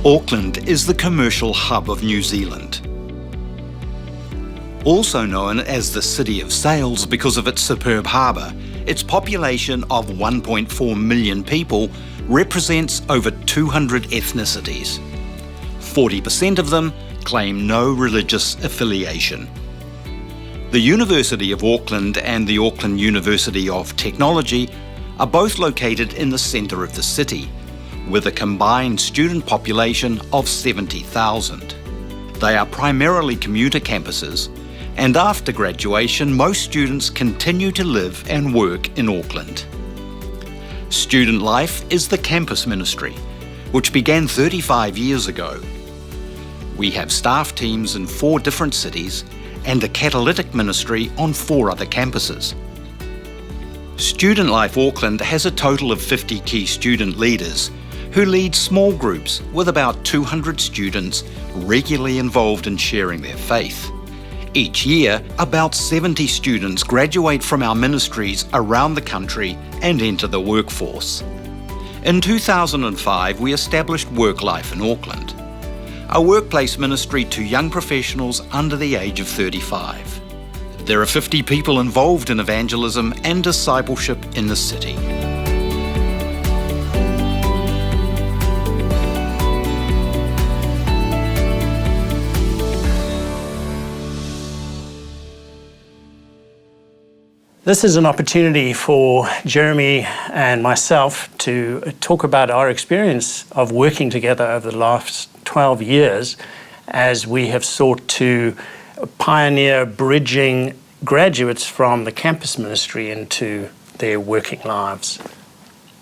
Auckland is the commercial hub of New Zealand. Also known as the City of Sails because of its superb harbour, its population of 1.4 million people represents over 200 ethnicities. 40% of them claim no religious affiliation. The University of Auckland and the Auckland University of Technology are both located in the centre of the city, with a combined student population of 70,000. They are primarily commuter campuses, and after graduation, most students continue to live and work in Auckland. Student Life is the campus ministry, which began 35 years ago. We have staff teams in 4 different cities and a catalytic ministry on 4 other campuses. Student Life Auckland has a total of 50 key student leaders who lead small groups with about 200 students regularly involved in sharing their faith. Each year, about 70 students graduate from our ministries around the country and enter the workforce. In 2005, we established Work Life in Auckland, a workplace ministry to young professionals under the age of 35. There are 50 people involved in evangelism and discipleship in the city. This is an opportunity for Jeremy and myself to talk about our experience of working together over the last 12 years as we have sought to pioneer bridging graduates from the campus ministry into their working lives.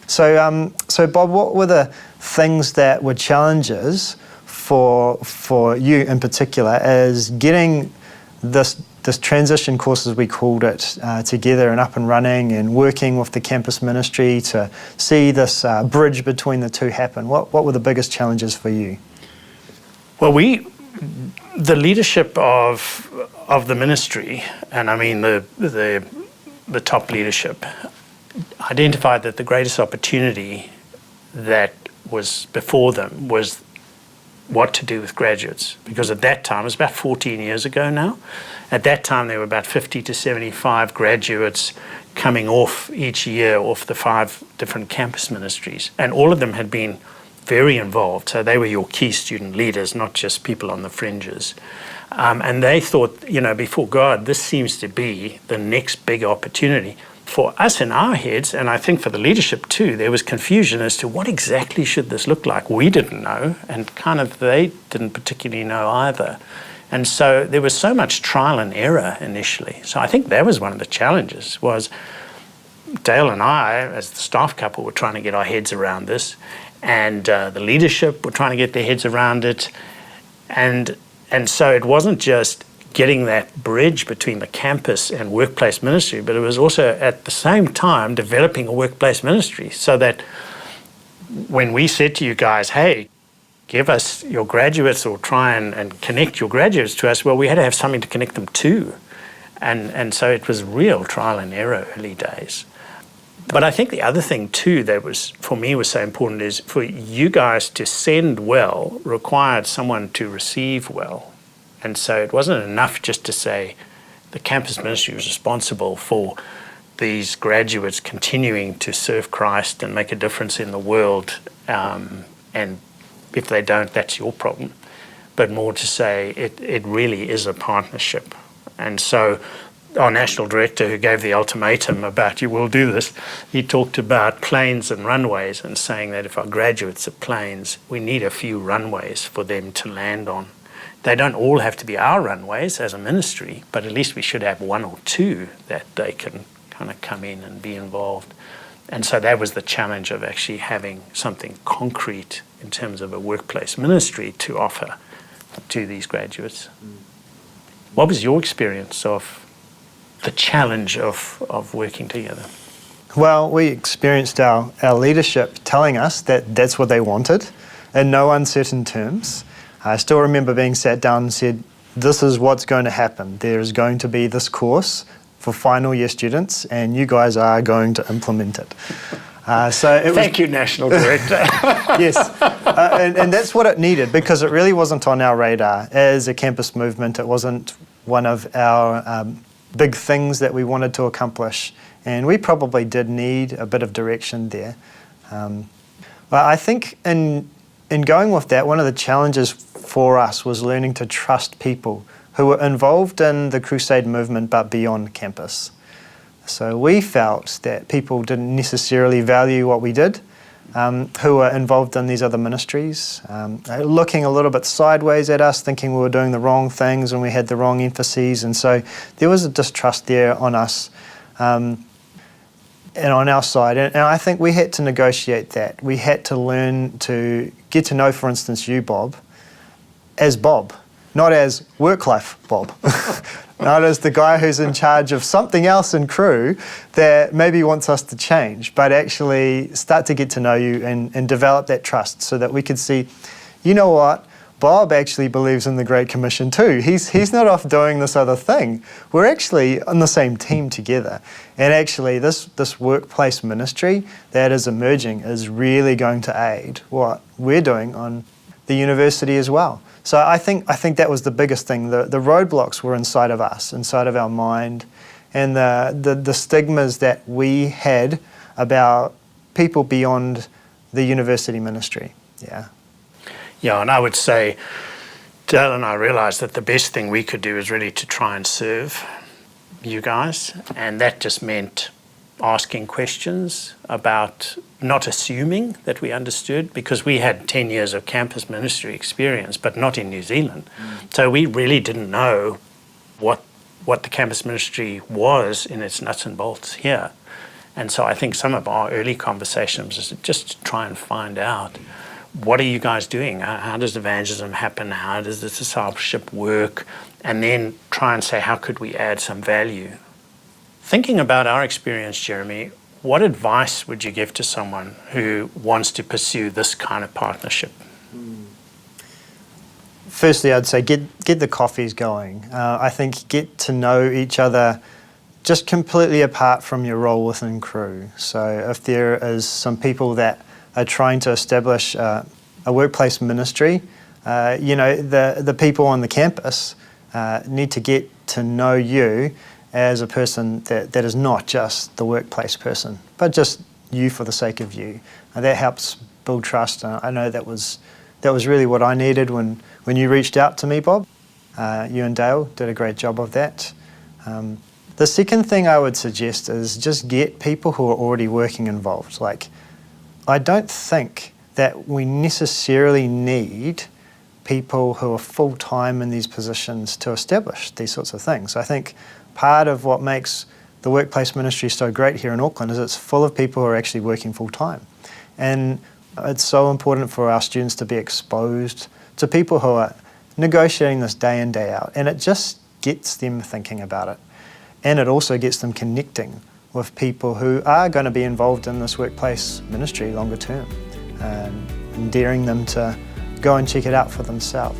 So Bob, what were the things that were challenges for you in particular as getting this transition course, as we called it, together and up and running and working with the campus ministry to see this bridge between the two happen? What were the biggest challenges for you? Well, the leadership of the ministry, and I mean the top leadership, identified that the greatest opportunity that was before them was what to do with graduates. Because at that time, it was about 14 years ago now, at that time there were about 50 to 75 graduates coming off each year off the 5 different campus ministries. And all of them had been very involved. So they were your key student leaders, not just people on the fringes. And they thought, before God, this seems to be the next big opportunity. For us in our heads, and I think for the leadership too, there was confusion as to what exactly should this look like. We didn't know, and they didn't particularly know either. And so there was so much trial and error initially. So I think that was one of the challenges, was Dale and I, as the staff couple, were trying to get our heads around this, and the leadership were trying to get their heads around it. And so it wasn't just getting that bridge between the campus and workplace ministry, but it was also at the same time developing a workplace ministry, so that when we said to you guys, hey, give us your graduates or try and connect your graduates to us, well, we had to have something to connect them to. And so it was real trial and error early days. But I think the other thing too that was, for me, was so important is for you guys to send well required someone to receive well. And so it wasn't enough just to say the campus ministry was responsible for these graduates continuing to serve Christ and make a difference in the world. And if they don't, that's your problem. But more to say it really is a partnership. And so our national director, who gave the ultimatum about you will do this, he talked about planes and runways and saying that if our graduates are planes, we need a few runways for them to land on. They don't all have to be our runways as a ministry, but at least we should have 1 or 2 that they can kind of come in and be involved. And so that was the challenge of actually having something concrete in terms of a workplace ministry to offer to these graduates. What was your experience of the challenge of working together? Well, we experienced our leadership telling us that that's what they wanted in no uncertain terms. I still remember being sat down and said, this is what's going to happen. There is going to be this course for final year students and you guys are going to implement it. So it was, Thank you, National Director. yes, and that's what it needed, because it really wasn't on our radar as a campus movement. It wasn't one of our big things that we wanted to accomplish, and we probably did need a bit of direction there. But I think in going with that, one of the challenges for us was learning to trust people who were involved in the Crusade movement but beyond campus. So we felt that people didn't necessarily value what we did, who were involved in these other ministries, looking a little bit sideways at us, thinking we were doing the wrong things and we had the wrong emphases. And so there was a distrust there on us and on our side. And I think we had to negotiate that. We had to learn to get to know, for instance, you, Bob, as Bob, not as work-life Bob. Not as the guy who's in charge of something else in Crew that maybe wants us to change, but actually start to get to know you and develop that trust so that we could see, you know what, Bob actually believes in the Great Commission too. He's not off doing this other thing. We're actually on the same team together. And actually this workplace ministry that is emerging is really going to aid what we're doing on the university as well. So I think that was the biggest thing. The roadblocks were inside of us, inside of our mind, and the stigmas that we had about people beyond the university ministry. Yeah. Yeah, and I would say, Dale and I realised that the best thing we could do is really to try and serve you guys, and that just meant asking questions about not assuming that we understood, because we had 10 years of campus ministry experience, but not in New Zealand. So we really didn't know what the campus ministry was in its nuts and bolts here. And so I think some of our early conversations was just to try and find out, what are you guys doing? How does evangelism happen? How does the discipleship work? And then try and say, how could we add some value? Thinking about our experience, Jeremy, what advice would you give to someone who wants to pursue this kind of partnership? Firstly, I'd say get the coffees going. I think get to know each other just completely apart from your role within Crew. So if there is some people that are trying to establish a workplace ministry, the people on the campus need to get to know you as a person that is not just the workplace person, but just you for the sake of you. And that helps build trust. I know that was really what I needed when you reached out to me, Bob. You and Dale did a great job of that. The second thing I would suggest is just get people who are already working involved. Like, I don't think that we necessarily need people who are full-time in these positions to establish these sorts of things. I think part of what makes the workplace ministry so great here in Auckland is it's full of people who are actually working full-time. And it's so important for our students to be exposed to people who are negotiating this day in, day out. And it just gets them thinking about it. And it also gets them connecting with people who are going to be involved in this workplace ministry longer term, and daring them to go and check it out for themselves.